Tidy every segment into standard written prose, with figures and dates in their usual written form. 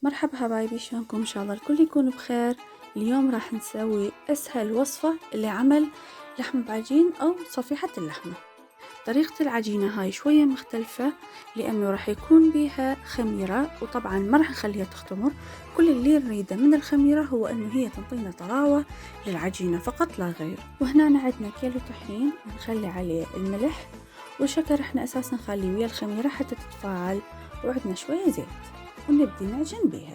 مرحبا حبايبي، شلونكم؟ ان شاء الله الكل يكون بخير. اليوم راح نسوي اسهل وصفة لعمل لحم بعجين او صفيحة اللحمة. طريقة العجينة هاي شوية مختلفة لانه راح يكون بيها خميرة، وطبعا ما راح نخليها تختمر. كل اللي نريده من الخميرة هو انه هي تنطينا طراوة للعجينة فقط لا غير. وهنا عندنا كيلو طحين نخلي عليه الملح والشكر، احنا اساسا نخليه ويا الخميرة حتى تتفاعل، وعندنا شوية زيت ونبدي نعجن بيها.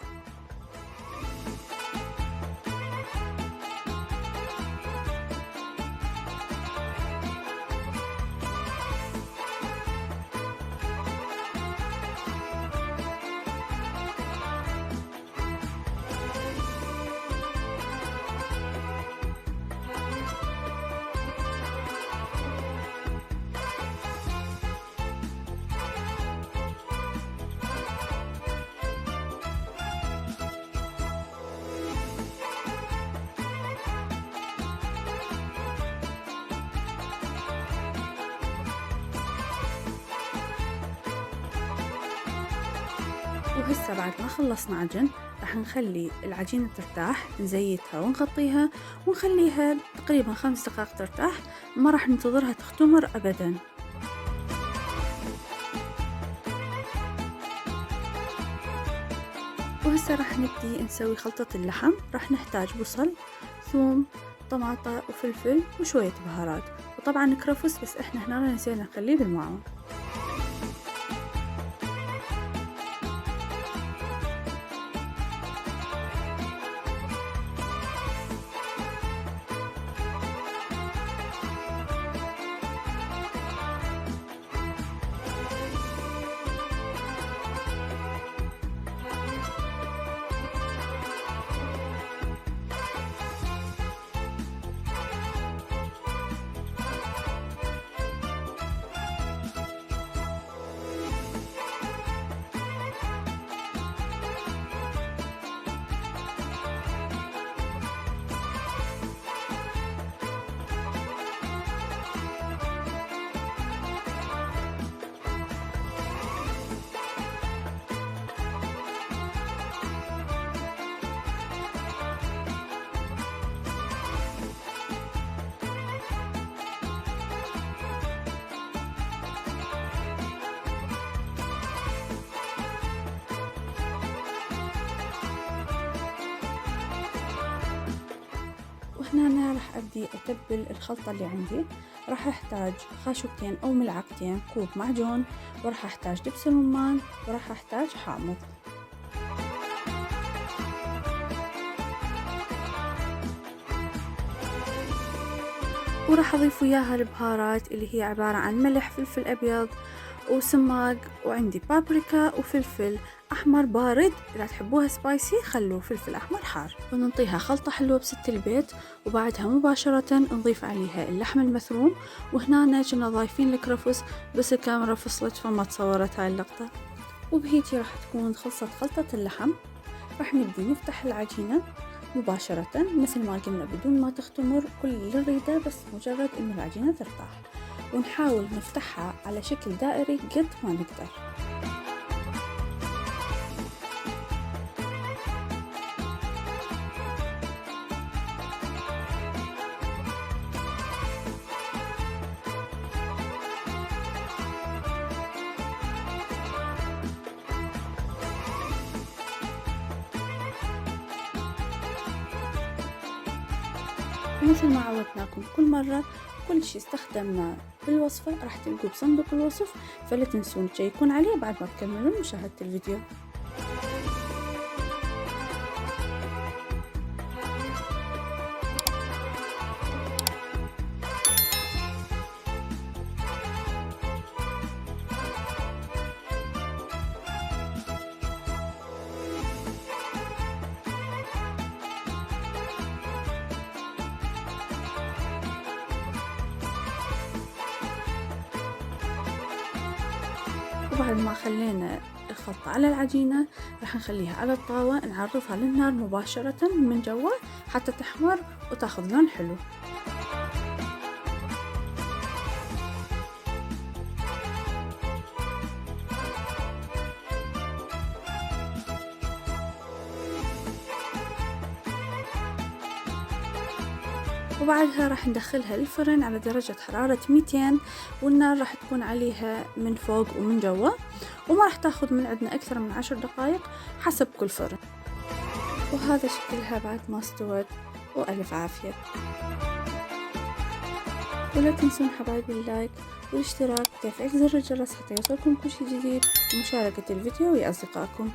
وهسه بعد ما خلصنا عجن راح نخلي العجينة ترتاح، نزيتها ونغطيها ونخليها تقريبا 5 دقائق ترتاح، ما راح ننتظرها تختمر أبدا. وهسه راح نبدي نسوي خلطة اللحم. راح نحتاج بصل، ثوم، طماطة وفلفل وشوية بهارات، وطبعا كرفس بس احنا هنا نسينا نخليه بالمعون. وهنا أنا راح أبدي أتبل الخلطة اللي عندي. راح أحتاج خاشوقتين أو ملعقتين كوب معجون، وراح أحتاج دبس رمان، وراح أحتاج حامض. وراح أضيف وياها البهارات اللي هي عبارة عن ملح، فلفل أبيض وسماق، وعندي بابريكا وفلفل أحمر بارد. إذا تحبوها سبايسي خلوه فلفل أحمر حار. وننطيها خلطة حلوة بست البيت، وبعدها مباشرة نضيف عليها اللحم المثروم. وهنا كنا ضايفين الكرفس بس الكاميرا فصلت فما تصورت هاي اللقطة. وبهيجي راح تكون خلصت خلطة اللحم. راح نبدي نفتح العجينة مباشرة مثل ما قلنا بدون ما تختمر. كل اللي نريده بس مجرد إنه العجينة ترتاح، ونحاول نفتحها على شكل دائري قد ما نقدر. ومثل ما عودناكم كل مرة، كل شي استخدمناه بالوصفة راح تلقوه بصندوق الوصف، فلا تنسون تشيكون عليه بعد ما تكملون مشاهدة الفيديو. وبعد ما خلينا الخلطة على العجينة راح نخليها على الطاوة، نعرفها للنار مباشرة من جوا حتى تحمر وتاخذ لون حلو. وبعدها راح ندخلها الفرن على درجة حرارة 200، والنار راح تكون عليها من فوق ومن جوا، وما راح تاخذ من عندنا أكثر من 10 دقائق حسب كل فرن. وهذا شكلها بعد ما استوت، وألف عافية. ولا تنسون حبايبي اللايك والاشتراك وتفعيل زر الجرس حتى يوصلكم كل شي جديد، ومشاركة الفيديو ويا أصدقائكم.